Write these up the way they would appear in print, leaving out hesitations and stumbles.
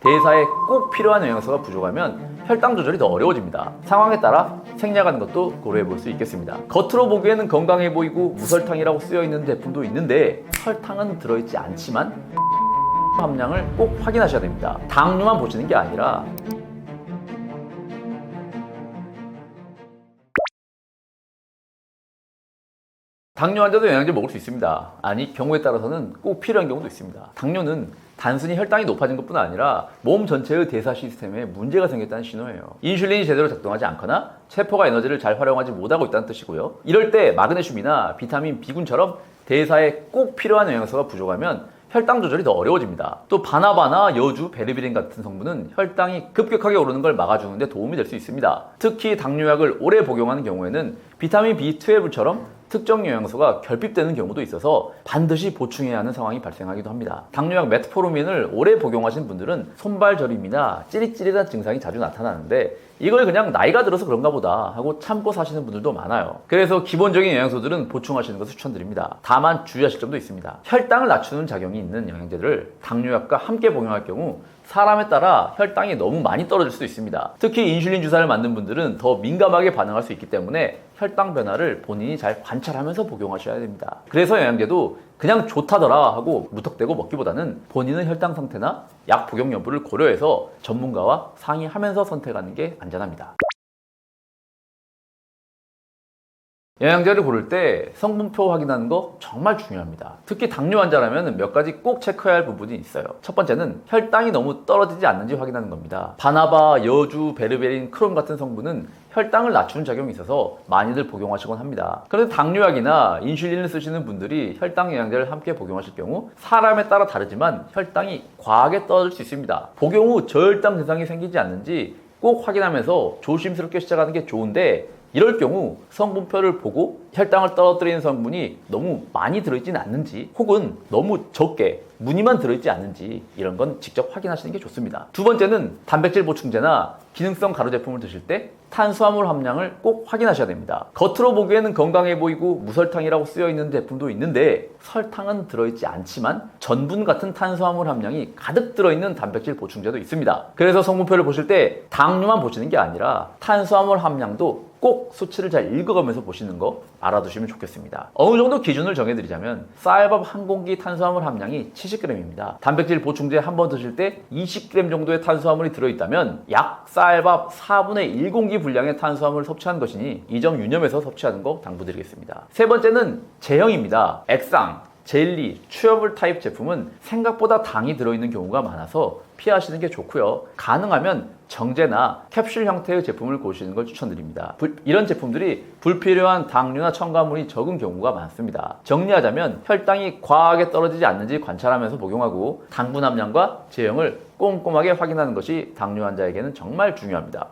대사에 꼭 필요한 영양소가 부족하면 혈당 조절이 더 어려워집니다. 상황에 따라 생략하는 것도 고려해 볼 수 있겠습니다. 겉으로 보기에는 건강해 보이고 무설탕이라고 쓰여 있는 제품도 있는데 설탕은 들어있지 않지만 함량을 꼭 확인하셔야 됩니다. 당류만 보시는 게 아니라 당뇨 환자도 영양제 먹을 수 있습니다. 아니, 경우에 따라서는 꼭 필요한 경우도 있습니다. 당뇨는 단순히 혈당이 높아진 것뿐 아니라 몸 전체의 대사 시스템에 문제가 생겼다는 신호예요. 인슐린이 제대로 작동하지 않거나 세포가 에너지를 잘 활용하지 못하고 있다는 뜻이고요. 이럴 때 마그네슘이나 비타민 B군처럼 대사에 꼭 필요한 영양소가 부족하면 혈당 조절이 더 어려워집니다. 또 바나바나 여주, 베르비린 같은 성분은 혈당이 급격하게 오르는 걸 막아주는 데 도움이 될 수 있습니다. 특히 당뇨약을 오래 복용하는 경우에는 비타민 B12처럼 특정 영양소가 결핍되는 경우도 있어서 반드시 보충해야 하는 상황이 발생하기도 합니다. 당뇨약 메트포르민을 오래 복용하신 분들은 손발 저림이나 찌릿찌릿한 증상이 자주 나타나는데 이걸 그냥 나이가 들어서 그런가 보다 하고 참고 사시는 분들도 많아요. 그래서 기본적인 영양소들은 보충하시는 것을 추천드립니다. 다만 주의하실 점도 있습니다. 혈당을 낮추는 작용이 있는 영양제를 당뇨약과 함께 복용할 경우 사람에 따라 혈당이 너무 많이 떨어질 수도 있습니다. 특히 인슐린 주사를 맞는 분들은 더 민감하게 반응할 수 있기 때문에 혈당 변화를 본인이 잘 관찰하면서 복용하셔야 됩니다. 그래서 영양제도 그냥 좋다더라 하고 무턱대고 먹기보다는 본인의 혈당 상태나 약 복용 여부를 고려해서 전문가와 상의하면서 선택하는 게 안전합니다. 영양제를 고를 때 성분표 확인하는 거 정말 중요합니다. 특히 당뇨 환자라면 몇 가지 꼭 체크해야 할 부분이 있어요. 첫 번째는 혈당이 너무 떨어지지 않는지 확인하는 겁니다. 바나바, 여주, 베르베린, 크롬 같은 성분은 혈당을 낮추는 작용이 있어서 많이들 복용하시곤 합니다. 그런데 당뇨약이나 인슐린을 쓰시는 분들이 혈당 영양제를 함께 복용하실 경우 사람에 따라 다르지만 혈당이 과하게 떨어질 수 있습니다. 복용 후 저혈당 증상이 생기지 않는지 꼭 확인하면서 조심스럽게 시작하는 게 좋은데 이럴 경우 성분표를 보고 혈당을 떨어뜨리는 성분이 너무 많이 들어있지는 않는지 혹은 너무 적게 무늬만 들어있지 않는지 이런 건 직접 확인하시는 게 좋습니다. 두 번째는 단백질 보충제나 기능성 가루 제품을 드실 때 탄수화물 함량을 꼭 확인하셔야 됩니다. 겉으로 보기에는 건강해 보이고 무설탕이라고 쓰여 있는 제품도 있는데 설탕은 들어있지 않지만 전분 같은 탄수화물 함량이 가득 들어있는 단백질 보충제도 있습니다. 그래서 성분표를 보실 때 당류만 보시는 게 아니라 탄수화물 함량도 꼭 수치를 잘 읽어가면서 보시는 거 알아두시면 좋겠습니다. 어느 정도 기준을 정해드리자면 쌀밥 한 공기 탄수화물 함량이 70g입니다. 단백질 보충제 한 번 드실 때 20g 정도의 탄수화물이 들어있다면 약 쌀밥 4분의 1공기 분량의 탄수화물을 섭취하는 것이니 이 점 유념해서 섭취하는 거 당부드리겠습니다. 세 번째는 제형입니다. 액상, 젤리, 추여물 타입 제품은 생각보다 당이 들어있는 경우가 많아서 피하시는 게 좋고요. 가능하면 정제나 캡슐 형태의 제품을 고르시는 걸 추천드립니다. 이런 제품들이 불필요한 당류나 첨가물이 적은 경우가 많습니다. 정리하자면 혈당이 과하게 떨어지지 않는지 관찰하면서 복용하고 당분 함량과 제형을 꼼꼼하게 확인하는 것이 당뇨 환자에게는 정말 중요합니다.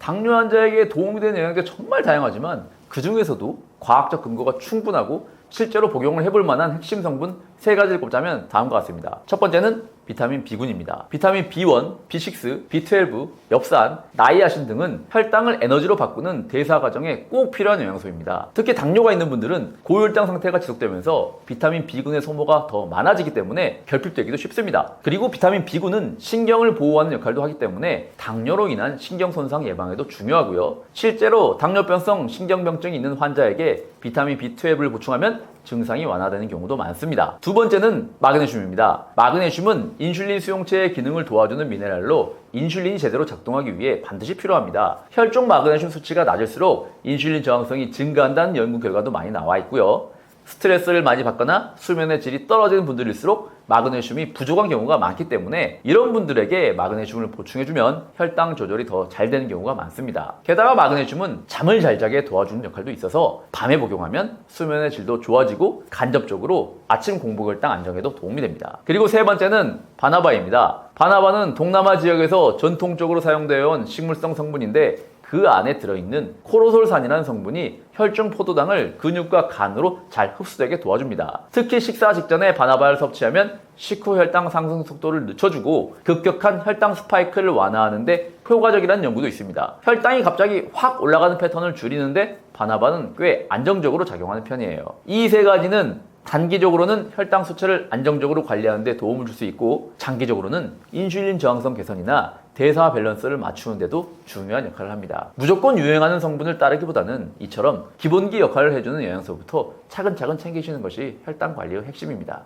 당뇨 환자에게 도움이 되는 영양제 정말 다양하지만 그 중에서도 과학적 근거가 충분하고 실제로 복용을 해볼 만한 핵심 성분 3가지를 꼽자면 다음과 같습니다. 첫 번째는 비타민 B군입니다. 비타민 B1, B6, B12, 엽산, 나이아신 등은 혈당을 에너지로 바꾸는 대사 과정에 꼭 필요한 영양소입니다. 특히 당뇨가 있는 분들은 고혈당 상태가 지속되면서 비타민 B군의 소모가 더 많아지기 때문에 결핍되기도 쉽습니다. 그리고 비타민 B군은 신경을 보호하는 역할도 하기 때문에 당뇨로 인한 신경 손상 예방에도 중요하고요. 실제로 당뇨병성 신경병증이 있는 환자에게 비타민 B12를 보충하면 증상이 완화되는 경우도 많습니다. 두 번째는 마그네슘입니다. 마그네슘은 인슐린 수용체의 기능을 도와주는 미네랄로 인슐린이 제대로 작동하기 위해 반드시 필요합니다. 혈중 마그네슘 수치가 낮을수록 인슐린 저항성이 증가한다는 연구 결과도 많이 나와 있고요. 스트레스를 많이 받거나 수면의 질이 떨어지는 분들일수록 마그네슘이 부족한 경우가 많기 때문에 이런 분들에게 마그네슘을 보충해주면 혈당 조절이 더 잘 되는 경우가 많습니다. 게다가 마그네슘은 잠을 잘 자게 도와주는 역할도 있어서 밤에 복용하면 수면의 질도 좋아지고 간접적으로 아침 공복혈당 안정에도 도움이 됩니다. 그리고 세 번째는 바나바입니다. 바나바는 동남아 지역에서 전통적으로 사용되어 온 식물성 성분인데 그 안에 들어있는 코로솔산이라는 성분이 혈중 포도당을 근육과 간으로 잘 흡수되게 도와줍니다. 특히 식사 직전에 바나바를 섭취하면 식후 혈당 상승 속도를 늦춰주고 급격한 혈당 스파이크를 완화하는 데 효과적이라는 연구도 있습니다. 혈당이 갑자기 확 올라가는 패턴을 줄이는데 바나바는 꽤 안정적으로 작용하는 편이에요. 이 3가지는 단기적으로는 혈당 수치를 안정적으로 관리하는 데 도움을 줄 수 있고, 장기적으로는 인슐린 저항성 개선이나 대사 밸런스를 맞추는 데도 중요한 역할을 합니다. 무조건 유행하는 성분을 따르기보다는 이처럼 기본기 역할을 해주는 영양소부터 차근차근 챙기시는 것이 혈당 관리의 핵심입니다.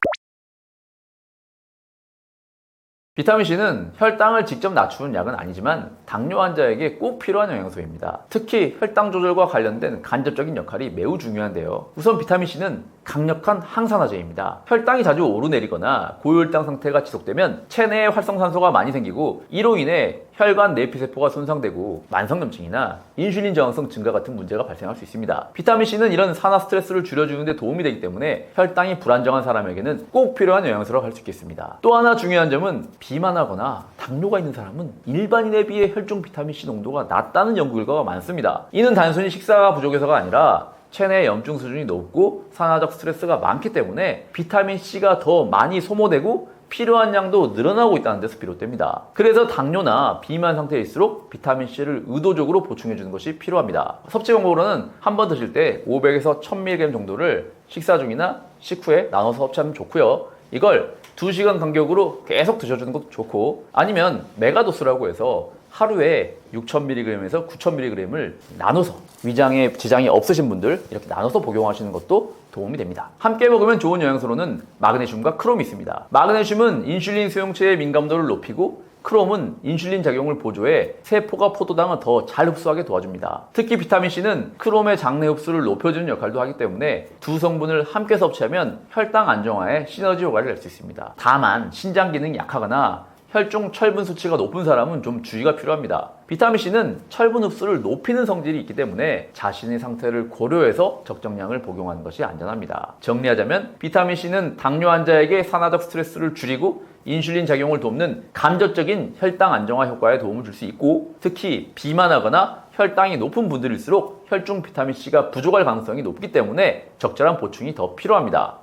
비타민C는 혈당을 직접 낮추는 약은 아니지만 당뇨 환자에게 꼭 필요한 영양소입니다. 특히 혈당 조절과 관련된 간접적인 역할이 매우 중요한데요. 우선 비타민C는 강력한 항산화제입니다. 혈당이 자주 오르내리거나 고혈당 상태가 지속되면 체내에 활성산소가 많이 생기고, 이로 인해 혈관 내피세포가 손상되고 만성염증이나 인슐린 저항성 증가 같은 문제가 발생할 수 있습니다. 비타민C는 이런 산화 스트레스를 줄여주는 데 도움이 되기 때문에 혈당이 불안정한 사람에게는 꼭 필요한 영양소라고 할 수 있겠습니다. 또 하나 중요한 점은 비만하거나 당뇨가 있는 사람은 일반인에 비해 혈중 비타민C 농도가 낮다는 연구 결과가 많습니다. 이는 단순히 식사가 부족해서가 아니라 체내 염증 수준이 높고 산화적 스트레스가 많기 때문에 비타민C가 더 많이 소모되고 필요한 양도 늘어나고 있다는 데서 비롯됩니다. 그래서 당뇨나 비만 상태일수록 비타민C를 의도적으로 보충해주는 것이 필요합니다. 섭취 방법으로는 한 번 드실 때 500에서 1000mg 정도를 식사 중이나 식후에 나눠서 섭취하면 좋고요. 이걸 2시간 간격으로 계속 드셔주는 것도 좋고, 아니면 메가도스라고 해서 하루에 6000mg에서 9000mg을 나눠서, 위장에 지장이 없으신 분들 이렇게 나눠서 복용하시는 것도 도움이 됩니다. 함께 먹으면 좋은 영양소로는 마그네슘과 크롬이 있습니다. 마그네슘은 인슐린 수용체의 민감도를 높이고, 크롬은 인슐린 작용을 보조해 세포가 포도당을 더 잘 흡수하게 도와줍니다. 특히 비타민C는 크롬의 장내 흡수를 높여주는 역할도 하기 때문에 두 성분을 함께 섭취하면 혈당 안정화에 시너지 효과를 낼 수 있습니다. 다만 신장 기능이 약하거나 혈중 철분 수치가 높은 사람은 좀 주의가 필요합니다. 비타민C는 철분 흡수를 높이는 성질이 있기 때문에 자신의 상태를 고려해서 적정량을 복용하는 것이 안전합니다. 정리하자면 비타민C는 당뇨 환자에게 산화적 스트레스를 줄이고 인슐린 작용을 돕는 간접적인 혈당 안정화 효과에 도움을 줄 수 있고, 특히 비만하거나 혈당이 높은 분들일수록 혈중 비타민C가 부족할 가능성이 높기 때문에 적절한 보충이 더 필요합니다.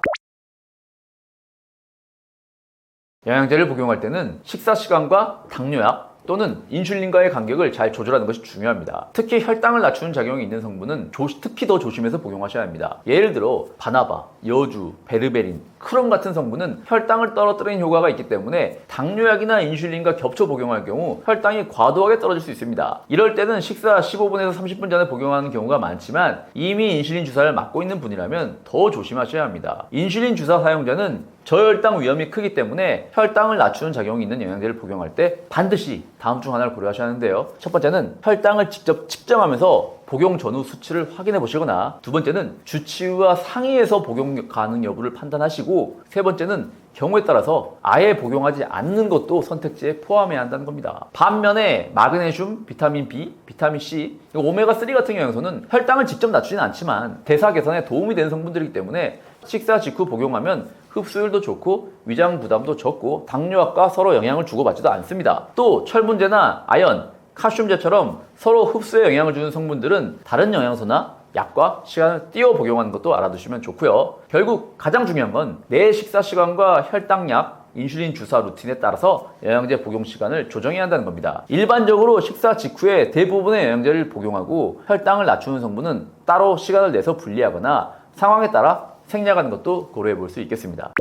영양제를 복용할 때는 식사 시간과 당뇨약 또는 인슐린과의 간격을 잘 조절하는 것이 중요합니다. 특히 혈당을 낮추는 작용이 있는 성분은 특히 더 조심해서 복용하셔야 합니다. 예를 들어 바나바, 여주, 베르베린, 크롬 같은 성분은 혈당을 떨어뜨리는 효과가 있기 때문에 당뇨약이나 인슐린과 겹쳐 복용할 경우 혈당이 과도하게 떨어질 수 있습니다. 이럴 때는 식사 15분에서 30분 전에 복용하는 경우가 많지만 이미 인슐린 주사를 맞고 있는 분이라면 더 조심하셔야 합니다. 인슐린 주사 사용자는 저혈당 위험이 크기 때문에 혈당을 낮추는 작용이 있는 영양제를 복용할 때 반드시 다음 중 하나를 고려하셔야 하는데요. 첫 번째는 혈당을 직접 측정하면서 복용 전후 수치를 확인해 보시거나, 두 번째는 주치의와 상의해서 복용 가능 여부를 판단하시고, 세 번째는 경우에 따라서 아예 복용하지 않는 것도 선택지에 포함해야 한다는 겁니다. 반면에 마그네슘, 비타민 B, 비타민 C, 오메가3 같은 영양소는 혈당을 직접 낮추진 않지만 대사 개선에 도움이 되는 성분들이기 때문에 식사 직후 복용하면 흡수율도 좋고 위장 부담도 적고 당뇨약과 서로 영향을 주고받지도 않습니다. 또 철분제나 아연, 칼슘제처럼 서로 흡수에 영향을 주는 성분들은 다른 영양소나 약과 시간을 띄워 복용하는 것도 알아두시면 좋고요. 결국 가장 중요한 건 내 식사 시간과 혈당약, 인슐린 주사 루틴에 따라서 영양제 복용 시간을 조정해야 한다는 겁니다. 일반적으로 식사 직후에 대부분의 영양제를 복용하고 혈당을 낮추는 성분은 따로 시간을 내서 분리하거나 상황에 따라 생략하는 것도 고려해 볼 수 있겠습니다.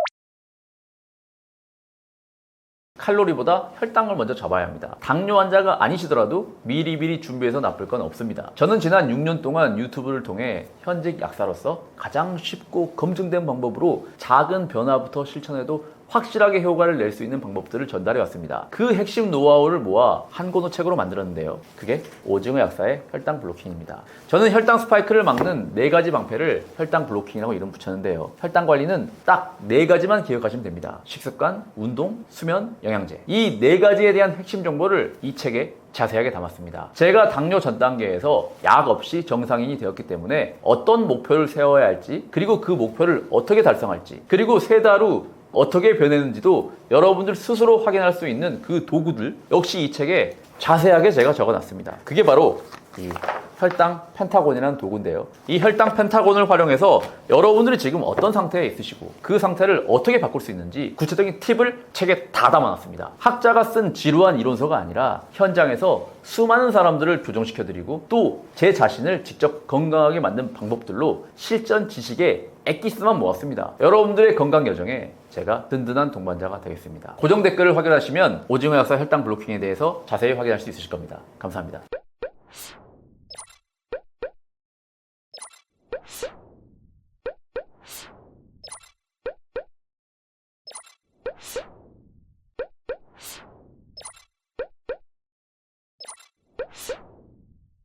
칼로리보다 혈당을 먼저 잡아야 합니다. 당뇨 환자가 아니시더라도 미리미리 준비해서 나쁠 건 없습니다. 저는 지난 6년 동안 유튜브를 통해 현직 약사로서 가장 쉽고 검증된 방법으로 작은 변화부터 실천해도 확실하게 효과를 낼 수 있는 방법들을 전달해 왔습니다. 그 핵심 노하우를 모아 한 권의 책으로 만들었는데요. 그게 오징어 약사의 혈당 블로킹입니다. 저는 혈당 스파이크를 막는 4가지 방패를 혈당 블로킹이라고 이름 붙였는데요. 혈당 관리는 딱 4가지만 기억하시면 됩니다. 식습관, 운동, 수면, 영양제. 이 4가지에 대한 핵심 정보를 이 책에 자세하게 담았습니다. 제가 당뇨 전 단계에서 약 없이 정상인이 되었기 때문에 어떤 목표를 세워야 할지, 그리고 그 목표를 어떻게 달성할지, 그리고 3달 후 어떻게 변했는지도 여러분들 스스로 확인할 수 있는 그 도구들 역시 이 책에 자세하게 제가 적어놨습니다. 그게 바로 이 혈당 펜타곤이라는 도구인데요. 이 혈당 펜타곤을 활용해서 여러분들이 지금 어떤 상태에 있으시고 그 상태를 어떻게 바꿀 수 있는지 구체적인 팁을 책에 다 담아놨습니다. 학자가 쓴 지루한 이론서가 아니라 현장에서 수많은 사람들을 교정시켜드리고 또 제 자신을 직접 건강하게 만든 방법들로 실전 지식에 엑기스만 모았습니다. 여러분들의 건강 여정에 제가 든든한 동반자가 되겠습니다. 고정 댓글을 확인하시면 오징어 약사 혈당 블로킹에 대해서 자세히 확인할 수 있으실 겁니다. 감사합니다.